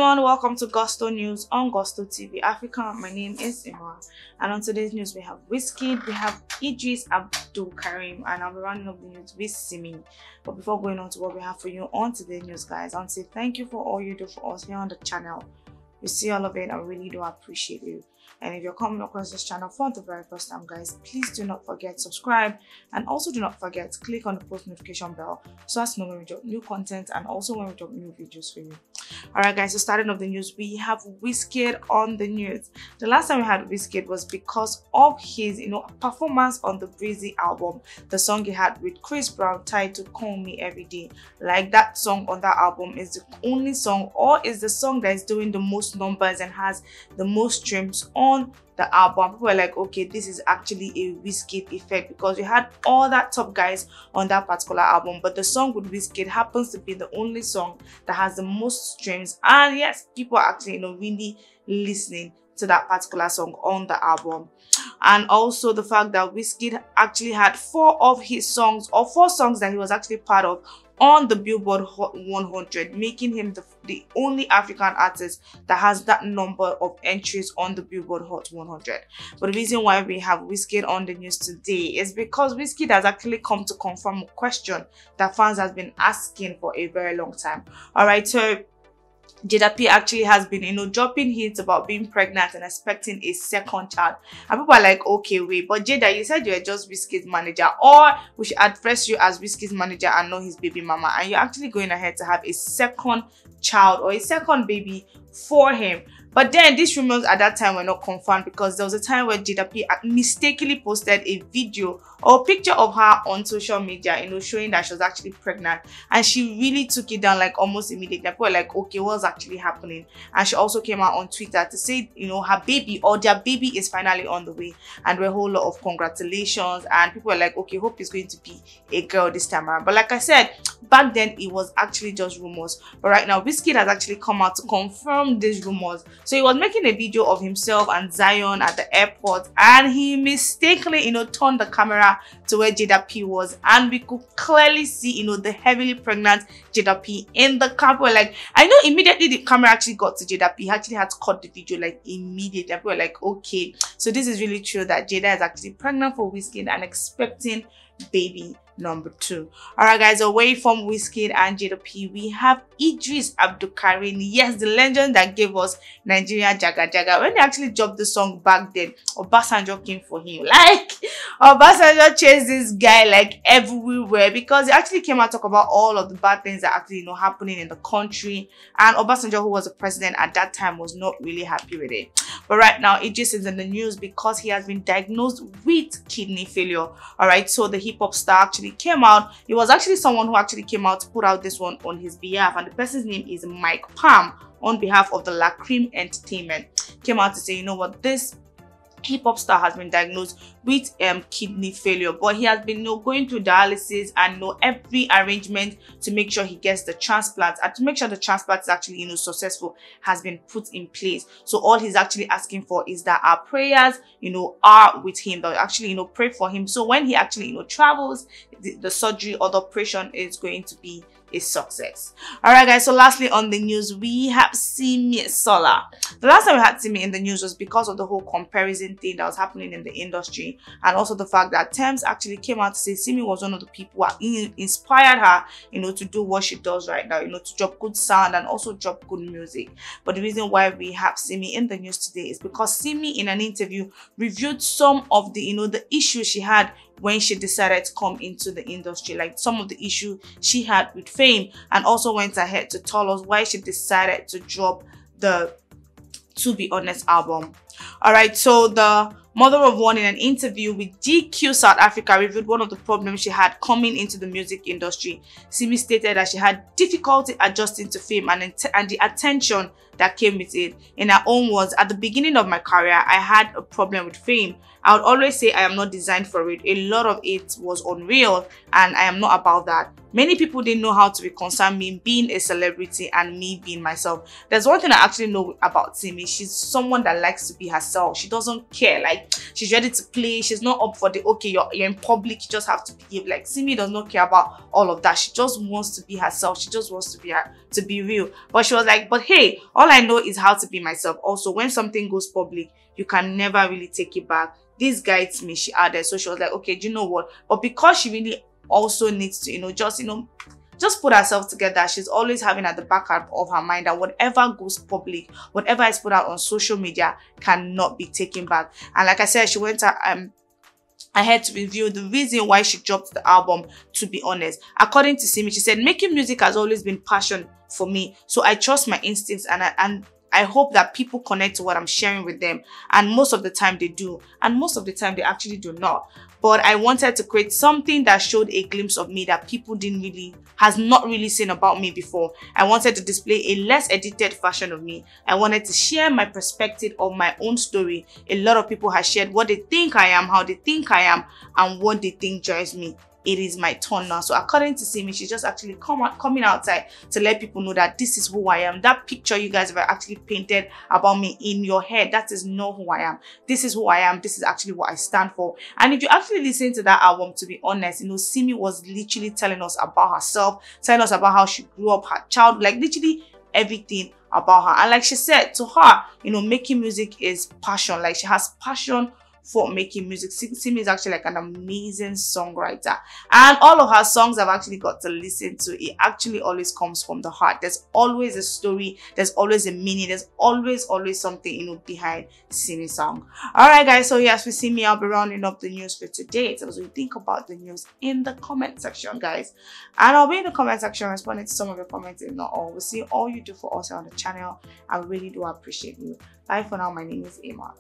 everyone, welcome to Gusto News on Gusto TV Africa. My name is Simi, and on today's news we have WIZKID, we have Eedris Adbulkareem, and I'll be running up the news with Simi. But before going on to what we have for you on today's news, guys, I want to say thank you for all you do for us here on the channel. We see all of it, I really do appreciate you. And if you're coming across this channel for the very first time, guys, please do not forget to subscribe, and also do not forget to click on the post notification bell so as to know when we drop new content and also when we drop new videos for you. Alright, guys, so starting off the news, we have WIZKID on the news. The last time we had WIZKID was because of his performance on the Breezy album, the song he had with Chris Brown titled Call Me Every Day. Like, that song on that album is the only song, or is the song that is doing the most numbers and has the most streams on the album. People were like, okay, this is actually a WIZKID effect, because we had all that top guys on that particular album, but the song with WIZKID happens to be the only song that has the most streams. And yes, people are actually really listening to that particular song on the album. And also the fact that WIZKID actually had four songs that he was actually part of on the Billboard Hot 100, making him the only African artist that has that number of entries on the Billboard Hot 100. But the reason why we have WIZKID on the news today is because WIZKID has actually come to confirm a question that fans has been asking for a very long time. Alright, so Jada P actually has been, dropping hints about being pregnant and expecting a second child. And people are like, okay, wait, but Jada, you said you were just WIZKID's manager, or we should address you as WIZKID's manager and not his baby mama. And you're actually going ahead to have a second child or a second baby for him. But then these rumors at that time were not confirmed, because there was a time where Jada P mistakenly posted a video or a picture of her on social media, showing that she was actually pregnant, and she really took it down like almost immediately. People were like, okay, what's actually happening? And she also came out on Twitter to say, her baby or their baby is finally on the way, and a whole lot of congratulations. And people were like, okay, hope it's going to be a girl this time around. But like I said, back then it was actually just rumors. But right now, WIZKID has actually come out to confirm these rumors. So he was making a video of himself and Zion at the airport, and he mistakenly, turned the camera to where Jada P was, and we could clearly see, the heavily pregnant Jada P in the camera. Like, I know immediately the camera actually got to Jada P, he actually had to cut the video like immediately. People were like, okay, so this is really true that Jada is actually pregnant for WIZKID and expecting baby number 2. Alright, guys, away from WIZKID and Jada P, we have Eedris Adbulkareem. Yes, the legend that gave us Nigeria Jaga Jaga. When they actually dropped the song back then, Obasanjo came for him. Like, Obasanjo chased this guy like everywhere, because he actually came out to talk about all of the bad things that actually happening in the country. And Obasanjo, who was the president at that time, was not really happy with it. But right now, Eedris is in the news because he has been diagnosed with kidney failure. Alright, so the hip-hop star actually came out. It was actually someone who actually came out to put out this one on his behalf, and the person's name is Mike Palm, on behalf of the La Cream Entertainment. Came out to say, what, this hip-hop star has been diagnosed with kidney failure, but he has been going through dialysis and every arrangement to make sure he gets the transplant, and to make sure the transplant is actually successful has been put in place. So all he's actually asking for is that our prayers are with him, that actually pray for him, so when he actually travels, the surgery or the operation is going to be a success. Alright, guys, so lastly on the news, we have Simi Sola. The last time we had Simi in the news was because of the whole comparison thing that was happening in the industry, and also the fact that Thames actually came out to say Simi was one of the people who inspired her to do what she does right now, to drop good sound and also drop good music. But the reason why we have Simi in the news today is because Simi, in an interview, reviewed some of the the issues she had when she decided to come into the industry, like some of the issues she had with fame, and also went ahead to tell us why she decided to drop the To Be Honest album. Alright, so the mother of one, in an interview with GQ South Africa, revealed one of the problems she had coming into the music industry. Simi stated that she had difficulty adjusting to fame and the attention that came with it. In her own words, at the beginning of my career, I had a problem with fame. I would always say I am not designed for it. A lot of it was unreal, and I am not about that. Many people didn't know how to reconcile me being a celebrity and me being myself. There's one thing I actually know about Simi. She's someone that likes to be herself. She doesn't care. Like, she's ready to play. She's not up for the, okay, you're in public, you just have to behave. Like, Simi does not care about all of that. She just wants to be herself. She just wants to be real. But she was like, but hey, all I know is how to be myself. Also, when something goes public, you can never really take it back. This guides me, she added. So she was like, okay, do you know what? But because she really also needs to, just put herself together. She's always having at the back of her mind that whatever goes public, whatever is put out on social media cannot be taken back. And like I said, she went ahead to reveal the reason why she dropped the album, to be honest. According to Simi, she said, making music has always been passion for me. So I trust my instincts and I hope that people connect to what I'm sharing with them. And most of the time they do. And most of the time they actually do not. But I wanted to create something that showed a glimpse of me that people has not really seen about me before. I wanted to display a less edited version of me. I wanted to share my perspective of my own story. A lot of people have shared what they think I am, how they think I am, and what they think drives me. It is my turn now. So according to Simi, she's just actually coming outside to let people know that this is who I am. That picture you guys have actually painted about me in your head, that is not who I am. This is who I am. This is actually what I stand for. And if you actually listen to that album, to be honest, Simi was literally telling us about herself, telling us about how she grew up, her child, like literally everything about her. And like she said, to her, making music is passion. Like, she has passion for making music. Simi is actually like an amazing songwriter, and all of her songs I've actually got to listen to, it actually always comes from the heart. There's always a story, there's always a meaning, there's always something behind Simi's song. All right guys, so yes, for Simi, I'll be rounding up the news for today. Tell us what you think about the news in the comment section, guys, and I'll be in the comment section responding to some of your comments, if not all. We'll see all you do for us on the channel. I really do appreciate you. Bye for now. My name is Emma.